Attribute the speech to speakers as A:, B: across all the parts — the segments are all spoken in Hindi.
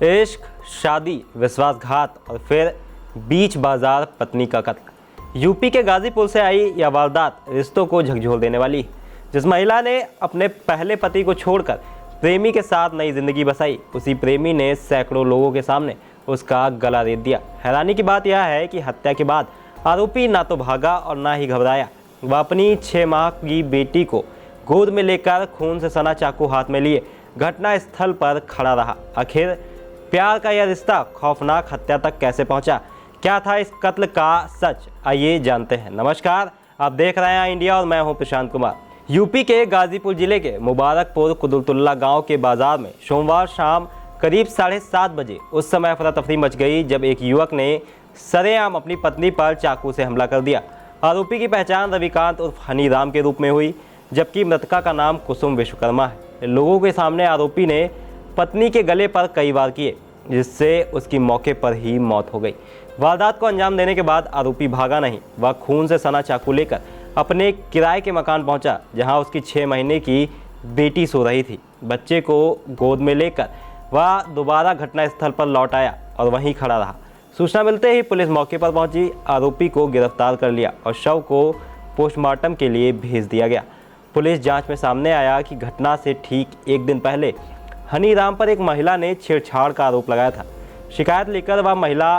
A: इश्क, शादी, विश्वासघात और फिर बीच बाजार पत्नी का कत्ल। यूपी के गाजीपुर से आई यह वारदात रिश्तों को झकझोर देने वाली। जिस महिला ने अपने पहले पति को छोड़कर प्रेमी के साथ नई जिंदगी बसाई, उसी प्रेमी ने सैकड़ों लोगों के सामने उसका गला रेत दिया। हैरानी की बात यह है कि हत्या के बाद आरोपी ना तो भागा और ना ही घबराया। वह अपनी 6 माह की बेटी को गोद में लेकर खून से सना चाकू हाथ में लिए घटना स्थल पर खड़ा रहा। आखिर प्यार का यह रिश्ता खौफनाक हत्या तक कैसे पहुंचा? क्या था इस कत्ल का सच? आइए जानते हैं। नमस्कार, आप देख रहे हैं इंडिया और मैं हूं प्रशांत कुमार। यूपी के गाजीपुर जिले के मुबारकपुर कुदरतुल्ला गांव के बाजार में सोमवार शाम करीब 7:30 बजे उस समय अफरा तफरी मच गई जब एक युवक ने सरेआम अपनी पत्नी पर चाकू से हमला कर दिया। आरोपी की पहचान रविकांत उर्फ हनी राम के रूप में हुई, जबकि मृतका का नाम कुसुम विश्वकर्मा है। लोगों के सामने आरोपी ने पत्नी के गले पर कई वार किए, जिससे उसकी मौके पर ही मौत हो गई। वारदात को अंजाम देने के बाद आरोपी भागा नहीं, वह खून से सना चाकू लेकर अपने किराए के मकान पहुंचा, जहां उसकी 6 महीने की बेटी सो रही थी। बच्चे को गोद में लेकर वह दोबारा घटनास्थल पर लौट आया और वहीं खड़ा रहा। सूचना मिलते ही पुलिस मौके पर पहुंची, आरोपी को गिरफ्तार कर लिया और शव को पोस्टमार्टम के लिए भेज दिया गया। पुलिस जांच में सामने आया कि घटना से ठीक एक दिन पहले हनी राम पर एक महिला ने छेड़छाड़ का आरोप लगाया था। शिकायत लेकर वह महिला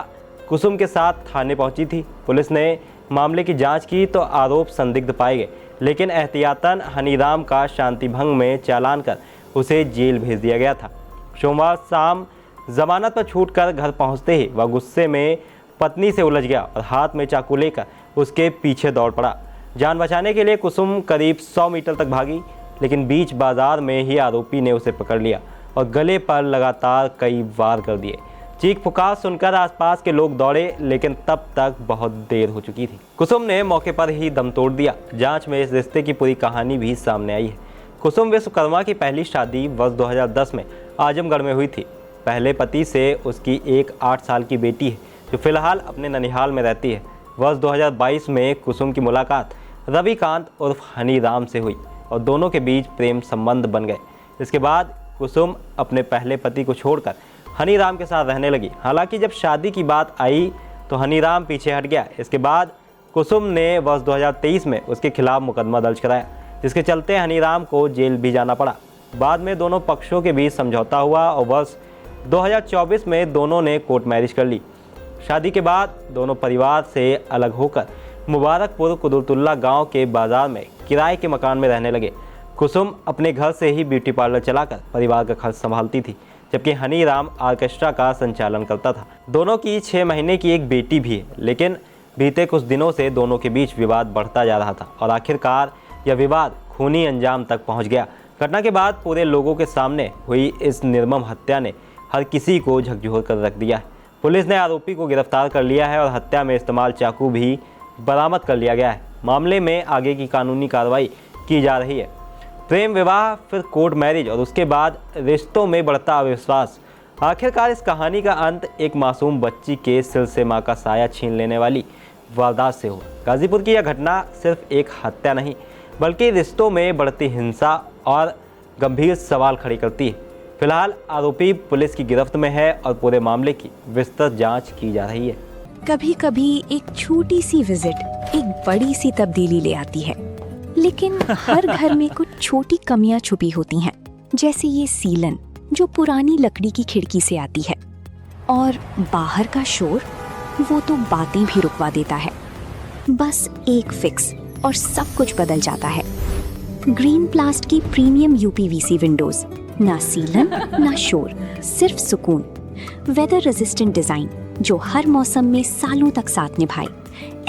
A: कुसुम के साथ थाने पहुंची थी। पुलिस ने मामले की जांच की तो आरोप संदिग्ध पाए गए, लेकिन एहतियातन हनी राम का शांति भंग में चालान कर उसे जेल भेज दिया गया था। सोमवार शाम जमानत पर छूटकर घर पहुंचते ही वह गुस्से में पत्नी से उलझ गया और हाथ में चाकू लेकर उसके पीछे दौड़ पड़ा। जान बचाने के लिए कुसुम करीब 100 मीटर तक भागी, लेकिन बीच बाजार में ही आरोपी ने उसे पकड़ लिया और गले पर लगातार कई वार कर दिए। चीख पुकार सुनकर आसपास के लोग दौड़े, लेकिन तब तक बहुत देर हो चुकी थी। कुसुम ने मौके पर ही दम तोड़ दिया। जांच में इस रिश्ते की पूरी कहानी भी सामने आई है। कुसुम विश्वकर्मा की पहली शादी वर्ष 2010 में आजमगढ़ में हुई थी। पहले पति से उसकी एक 8 साल की बेटी है, जो फिलहाल अपने ननिहाल में रहती है। वर्ष 2022 में कुसुम की मुलाकात रविकांत उर्फ हनी राम से हुई और दोनों के बीच प्रेम संबंध बन गए। इसके बाद कुसुम अपने पहले पति को छोड़कर हनी राम के साथ रहने लगी। हालांकि जब शादी की बात आई तो हनी राम पीछे हट गया। इसके बाद कुसुम ने वर्ष 2023 में उसके खिलाफ मुकदमा दर्ज कराया, जिसके चलते हनी राम को जेल भी जाना पड़ा। बाद में दोनों पक्षों के बीच समझौता हुआ और वर्ष 2024 में दोनों ने कोर्ट मैरिज कर ली। शादी के बाद दोनों परिवार से अलग होकर मुबारकपुर कुदरतुल्ला गांव के बाजार में किराए के मकान में रहने लगे। कुसुम अपने घर से ही ब्यूटी पार्लर चलाकर परिवार का खर्च संभालती थी, जबकि हनी राम ऑर्केस्ट्रा का संचालन करता था। दोनों की 6 महीने की एक बेटी भी है, लेकिन बीते कुछ दिनों से दोनों के बीच विवाद बढ़ता जा रहा था और आखिरकार यह विवाद खूनी अंजाम तक पहुंच गया। घटना के बाद पूरे लोगों के सामने हुई इस निर्मम हत्या ने हर किसी को झकझोर कर रख दिया है। पुलिस ने आरोपी को गिरफ्तार कर लिया है और हत्या में इस्तेमाल चाकू भी बरामद कर लिया गया है। मामले में आगे की कानूनी कार्रवाई की जा रही है। प्रेम विवाह, फिर कोर्ट मैरिज और उसके बाद रिश्तों में बढ़ता अविश्वास। आखिरकार इस कहानी का अंत एक मासूम बच्ची के सिर से मां का साया छीन लेने वाली वारदात से हुआ। गाजीपुर की यह घटना सिर्फ एक हत्या नहीं, बल्कि रिश्तों में बढ़ती हिंसा और गंभीर सवाल खड़े करती है। फिलहाल आरोपी पुलिस की गिरफ्त में है और पूरे मामले की विस्तृत जांच की जा रही है।
B: कभी कभी एक छोटी सी विजिट एक बड़ी सी तब्दीली ले आती है, लेकिन हर घर में कुछ छोटी कमियां छुपी होती हैं, जैसे ये सीलन जो पुरानी लकड़ी की खिड़की से आती है, और बाहर का शोर वो तो बातें भी रुकवा देता है। बस एक फिक्स और सब कुछ बदल जाता है। ग्रीन प्लास्ट की प्रीमियम यूपीवीसी विंडोज, ना सीलन ना शोर, सिर्फ सुकून। वेदर रेजिस्टेंट डिजाइन जो हर मौसम में सालों तक साथ निभाए।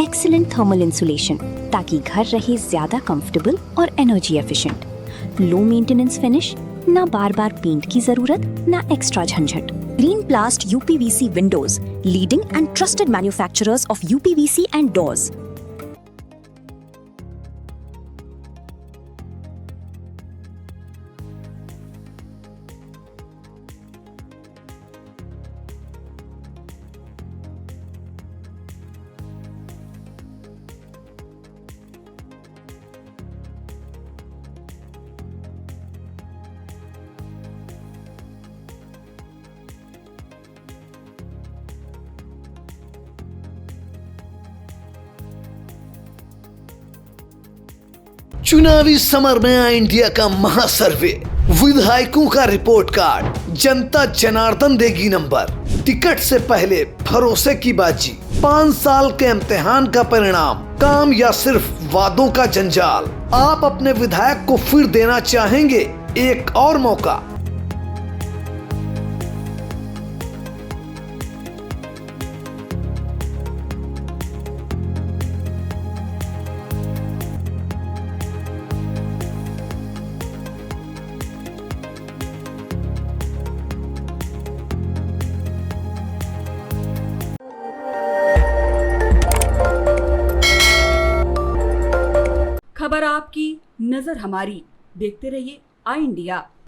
B: एक्सीलेंट थर्मल इंसुलेशन ताकि घर रहे ज्यादा कंफर्टेबल और energy efficient. Low maintenance finish, ना बार बार पेंट की जरूरत, ना एक्स्ट्रा झंझट। Green प्लास्ट UPVC Windows, leading and trusted manufacturers of UPVC and doors.
C: चुनावी समर में आई इंडिया का महासर्वे, विधायकों का रिपोर्ट कार्ड, जनता जनार्दन देगी नंबर, टिकट से पहले भरोसे की बाजी, 5 साल के इम्तिहान का परिणाम, काम या सिर्फ वादों का जंजाल। आप अपने विधायक को फिर देना चाहेंगे एक और मौका?
D: खबर आपकी, नजर हमारी। देखते रहिए आई इंडिया।